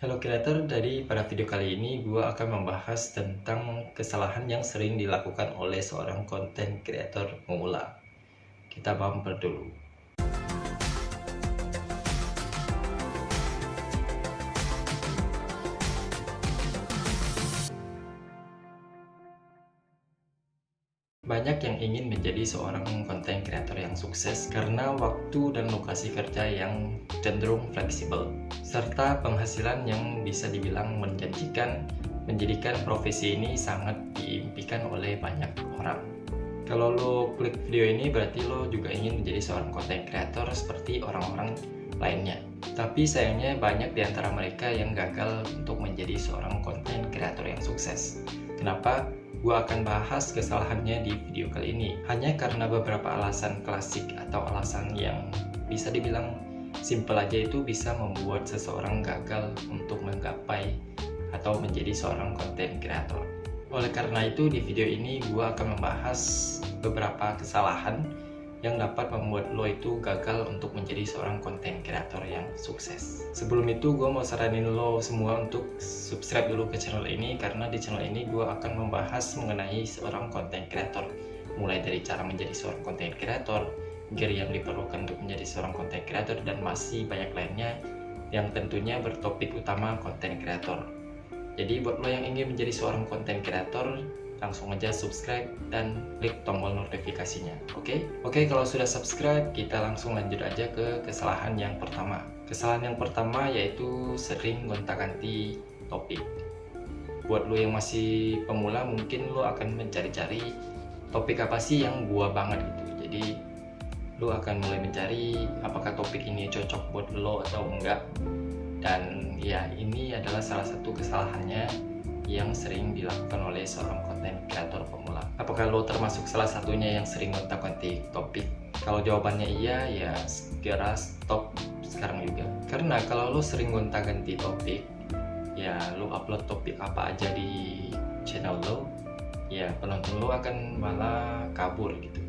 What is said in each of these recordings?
Halo kreator, dari pada video kali ini gue akan membahas tentang kesalahan yang sering dilakukan oleh seorang konten kreator pemula. Kita bumper dulu. Banyak yang ingin menjadi seorang konten kreator yang sukses karena waktu dan lokasi kerja yang cenderung fleksibel, serta penghasilan yang bisa dibilang menjanjikan, menjadikan profesi ini sangat diimpikan oleh banyak orang. Kalau lo klik video ini berarti lo juga ingin menjadi seorang konten kreator seperti orang-orang lainnya. Tapi sayangnya banyak di antara mereka yang gagal untuk menjadi seorang konten kreator yang sukses. Kenapa? Gue akan bahas kesalahannya di video kali ini. Hanya karena beberapa alasan klasik atau alasan yang bisa dibilang simple aja itu bisa membuat seseorang gagal untuk menggapai atau menjadi seorang konten kreator. Oleh karena itu di video ini gue akan membahas beberapa kesalahan yang dapat membuat lo itu gagal untuk menjadi seorang konten kreator yang sukses. Sebelum itu gue mau saranin lo semua untuk subscribe dulu ke channel ini, karena di channel ini gue akan membahas mengenai seorang konten kreator, mulai dari cara menjadi seorang konten kreator, gear yang diperlukan untuk menjadi seorang konten kreator, dan masih banyak lainnya yang tentunya bertopik utama konten kreator. Jadi buat lo yang ingin menjadi seorang konten kreator, langsung aja subscribe dan klik tombol notifikasinya. Oke, kalau sudah subscribe, kita langsung lanjut aja ke kesalahan yang pertama. Kesalahan yang pertama yaitu sering gonta-ganti topik. Buat lo yang masih pemula, mungkin lo akan mencari-cari topik apa sih yang gua banget gitu. Jadi lo akan mulai mencari apakah topik ini cocok buat lo atau enggak. Dan ya, ini adalah salah satu kesalahannya yang sering dilakukan oleh seorang konten kreator pemula. Apakah lo termasuk salah satunya yang sering gonta-ganti topik? Kalau jawabannya iya, ya segera stop sekarang juga. Karena kalau lo sering gonta-ganti topik, ya lo upload topik apa aja di channel lo, ya penonton lo akan malah kabur gitu.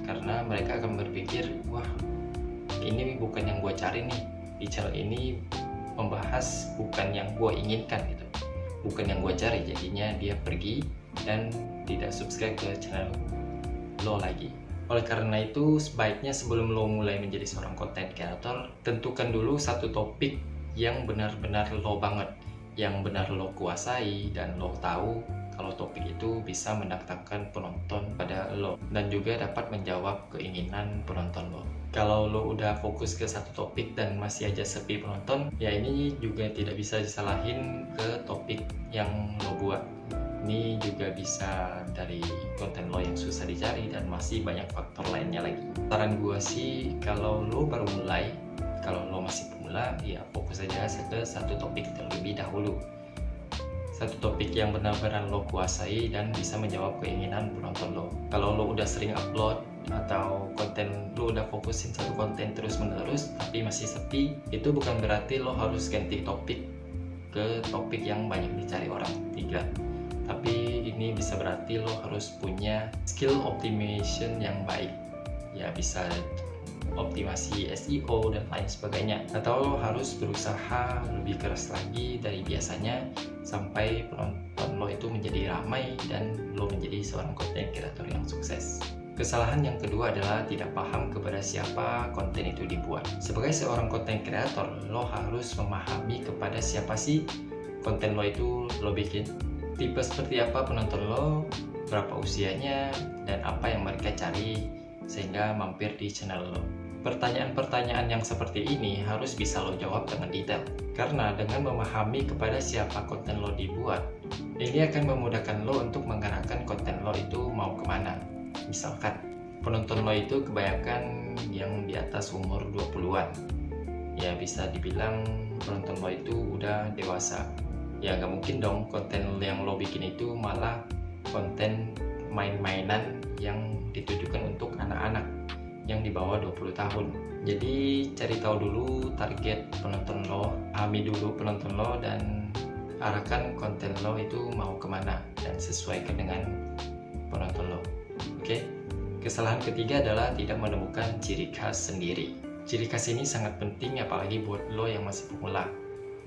Karena mereka akan berpikir, wah ini bukan yang gue cari nih, di channel ini membahas bukan yang gue inginkan gitu, bukan yang gue cari. Jadinya dia pergi dan tidak subscribe ke channel lo lagi. Oleh karena itu, sebaiknya sebelum lo mulai menjadi seorang konten kreator, tentukan dulu satu topik yang benar-benar lo banget, yang benar lo kuasai, dan lo tahu kalau topik itu bisa mendatangkan penonton pada lo dan juga dapat menjawab keinginan penonton lo. Kalau lo udah fokus ke satu topik dan masih aja sepi penonton, ya ini juga tidak bisa disalahin ke topik yang lo buat. Ini juga bisa dari konten lo yang susah dicari dan masih banyak faktor lainnya lagi. Saran gue sih, kalau lo baru mulai, kalau lo masih pemula, ya fokus aja ke satu topik terlebih dahulu. Satu topik yang benar-benar lo kuasai dan bisa menjawab keinginan penonton lo. Kalau lo udah sering upload atau konten lo udah fokusin satu konten terus-menerus tapi masih sepi, itu bukan berarti lo harus ganti topik ke topik yang banyak dicari orang, tidak. Tapi ini bisa berarti lo harus punya skill optimization yang baik. Ya bisa optimasi SEO dan lain sebagainya, atau lo harus berusaha lebih keras lagi dari biasanya sampai penonton lo itu menjadi ramai dan lo menjadi seorang konten kreator yang sukses. Kesalahan yang kedua adalah tidak paham kepada siapa konten itu dibuat. Sebagai seorang konten kreator, lo harus memahami kepada siapa sih konten lo itu lo bikin, tipe seperti apa penonton lo, berapa usianya, dan apa yang mereka cari sehingga mampir di channel lo. Pertanyaan-pertanyaan yang seperti ini harus bisa lo jawab dengan detail, karena dengan memahami kepada siapa konten lo dibuat, ini akan memudahkan lo untuk mengarahkan konten lo itu mau kemana. Misalkan penonton lo itu kebanyakan yang di atas umur 20-an, ya bisa dibilang penonton lo itu udah dewasa. Ya nggak mungkin dong konten yang lo bikin itu malah konten main-mainan yang ditujukan untuk anak-anak yang di bawah 20 tahun. Jadi cari tahu dulu target penonton lo, pahami dulu penonton lo, dan arahkan konten lo itu mau kemana dan sesuaikan dengan penonton lo. Oke? Kesalahan ketiga adalah tidak menemukan ciri khas sendiri. Ciri khas ini sangat penting apalagi buat lo yang masih pemula.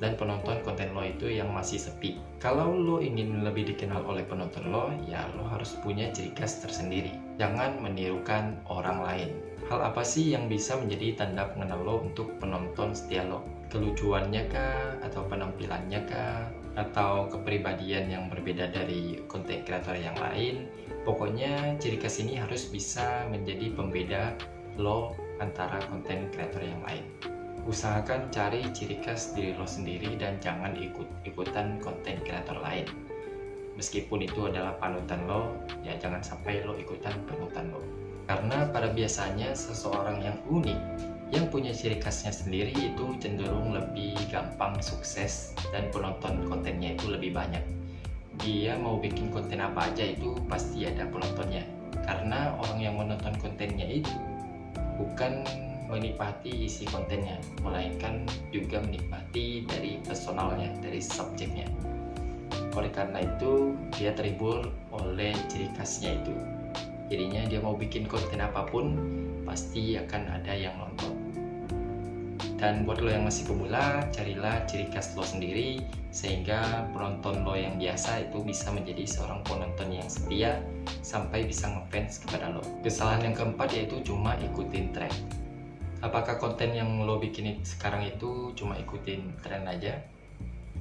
dan penonton konten lo itu yang masih sepi. Kalau lo ingin lebih dikenal oleh penonton lo, ya lo harus punya ciri khas tersendiri. Jangan menirukan orang lain. Hal apa sih yang bisa menjadi tanda pengenal lo untuk penonton setia lo? Kelucuannya kah? Atau penampilannya kah? Atau kepribadian yang berbeda dari konten kreator yang lain? Pokoknya ciri khas ini harus bisa menjadi pembeda lo antara konten kreator yang lain. Usahakan cari ciri khas diri lo sendiri dan jangan ikut-ikutan konten kreator lain. Meskipun itu adalah panutan lo, ya jangan sampai lo ikutan panutan lo. Karena pada biasanya seseorang yang unik, yang punya ciri khasnya sendiri itu cenderung lebih gampang sukses dan penonton kontennya itu lebih banyak. Dia mau bikin konten apa aja itu pasti ada penontonnya. Karena orang yang menonton kontennya itu bukan menikmati isi kontennya, melainkan juga menikmati dari personalnya, dari subjeknya. Oleh karena itu, dia terhibur oleh ciri khasnya itu. Jadinya dia mau bikin konten apapun, pasti akan ada yang nonton. Dan buat lo yang masih pemula, carilah ciri khas lo sendiri, sehingga penonton lo yang biasa itu bisa menjadi seorang penonton yang setia, sampai bisa ngefans kepada lo. Kesalahan yang keempat yaitu cuma ikutin tren. Apakah konten yang lo bikin sekarang itu cuma ikutin tren aja?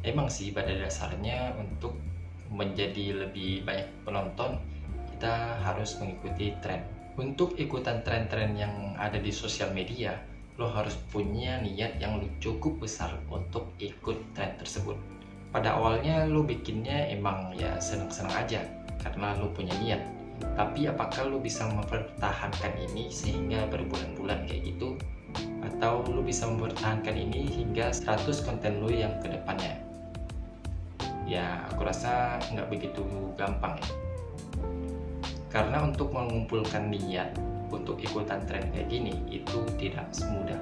Emang sih pada dasarnya untuk menjadi lebih banyak penonton, kita harus mengikuti tren. Untuk ikutan tren-tren yang ada di sosial media, lo harus punya niat yang cukup besar untuk ikut tren tersebut. Pada awalnya lo bikinnya emang ya seneng-seneng aja, karena lo punya niat. Tapi apakah lo bisa mempertahankan ini sehingga berbulan-bulan kayak gitu? Atau lo bisa mempertahankan ini hingga 100 konten lo yang kedepannya? Ya aku rasa nggak begitu gampang ya. Karena untuk mengumpulkan niat untuk ikutan tren kayak gini itu tidak semudah.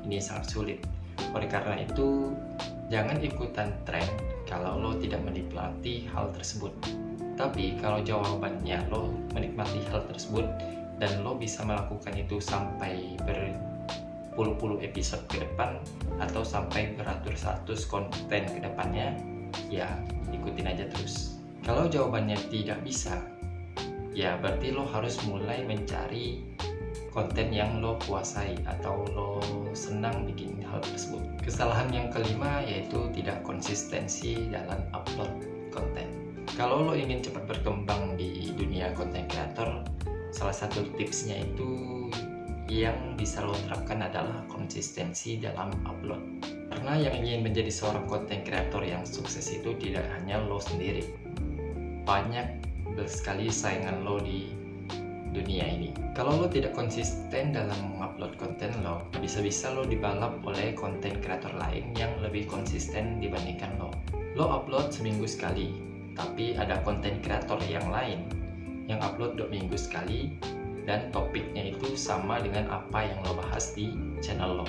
Ini sangat sulit. Oleh karena itu jangan ikutan tren kalau lo tidak menikmati hal tersebut. Tapi kalau jawabannya lo menikmati hal tersebut dan lo bisa melakukan itu sampai berpuluh-puluh episode ke depan atau sampai beratus-ratus konten ke depannya, ya ikutin aja terus. Kalau jawabannya tidak bisa, ya berarti lo harus mulai mencari konten yang lo kuasai atau lo senang bikin hal tersebut. Kesalahan yang kelima yaitu tidak konsistensi dalam upload konten. Kalau lo ingin cepat berkembang di dunia konten kreator, salah satu tipsnya itu yang bisa lo terapkan adalah konsistensi dalam upload. Karena yang ingin menjadi seorang konten kreator yang sukses itu tidak hanya lo sendiri. Banyak sekali saingan lo di dunia ini. Kalau lo tidak konsisten dalam mengupload konten lo, bisa-bisa lo dibalap oleh konten kreator lain yang lebih konsisten dibandingkan lo. Lo upload seminggu sekali, tapi ada konten kreator yang lain yang upload 2 minggu sekali dan topiknya itu sama dengan apa yang lo bahas di channel lo.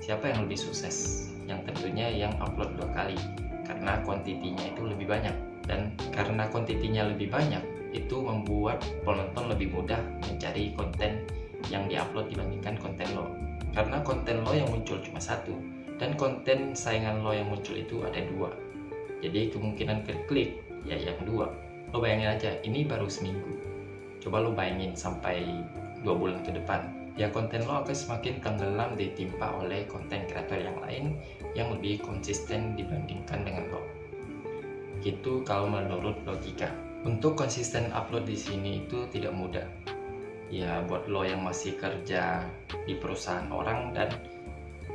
Siapa yang lebih sukses? Yang tentunya yang upload 2 kali, karena kuantitinya itu lebih banyak. Dan karena kuantitinya lebih banyak, itu membuat penonton lebih mudah mencari konten yang diupload dibandingkan konten lo. Karena konten lo yang muncul cuma 1, dan konten saingan lo yang muncul itu ada 2. Jadi kemungkinan klik ya yang 2. Lo bayangin aja, ini baru seminggu. Coba lo bayangin sampai 2 bulan ke depan. Ya konten lo akan semakin tenggelam ditimpa oleh konten kreator yang lain yang lebih konsisten dibandingkan dengan lo. Gitu kalau menurut logika. Untuk konsisten upload di sini itu tidak mudah. Ya buat lo yang masih kerja di perusahaan orang dan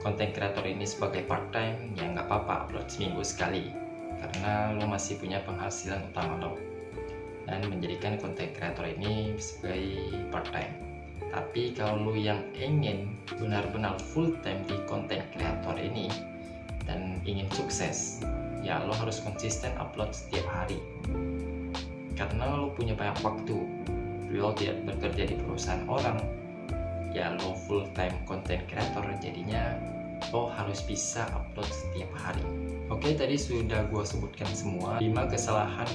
konten kreator ini sebagai part time, ya nggak apa-apa upload seminggu sekali. Karena lo masih punya penghasilan utama lo. Dan menjadikan konten kreator ini sebagai part time. Tapi kalau lo yang ingin benar-benar full time di konten kreator ini dan ingin sukses, ya lo harus konsisten upload setiap hari. Karena lo punya banyak waktu, lo tidak bekerja di perusahaan orang, ya lo full time content creator, jadinya lo harus bisa upload setiap hari. Oke, tadi sudah gue sebutkan semua 5 kesalahan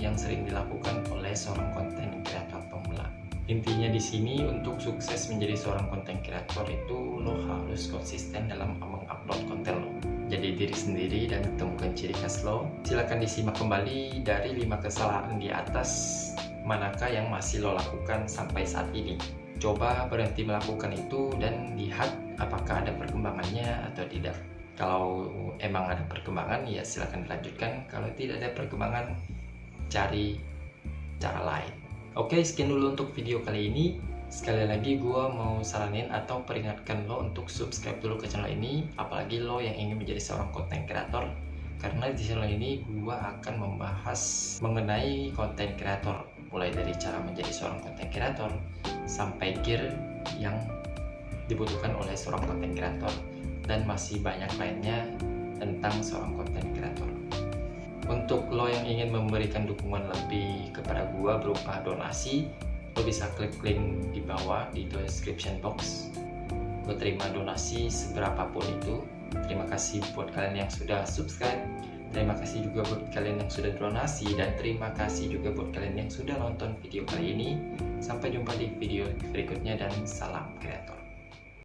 yang sering dilakukan oleh seorang content creator pemula. Intinya di sini untuk sukses menjadi seorang content creator itu lo harus konsisten dalam mengupload konten lo. menjadi diri sendiri dan temukan ciri khas lo. Silahkan disimak kembali dari 5 kesalahan di atas, manakah yang masih lo lakukan sampai saat ini. Coba berhenti melakukan itu dan lihat apakah ada perkembangannya atau tidak. Kalau emang ada perkembangan, ya silahkan dilanjutkan. Kalau tidak ada perkembangan, cari cara lain. Oke, sekian dulu untuk video kali ini. Sekali lagi gue mau saranin atau peringatkan lo untuk subscribe dulu ke channel ini, apalagi lo yang ingin menjadi seorang content creator. Karena di channel ini gue akan membahas mengenai content creator, mulai dari cara menjadi seorang content creator sampai gear yang dibutuhkan oleh seorang content creator, dan masih banyak lainnya tentang seorang content creator. Untuk lo yang ingin memberikan dukungan lebih kepada gua berupa donasi, lo bisa klik link di bawah di description box. Gue terima donasi seberapapun itu. Terima kasih buat kalian yang sudah subscribe, terima kasih juga buat kalian yang sudah donasi, dan terima kasih juga buat kalian yang sudah nonton video kali ini. Sampai jumpa di video berikutnya dan salam kreator.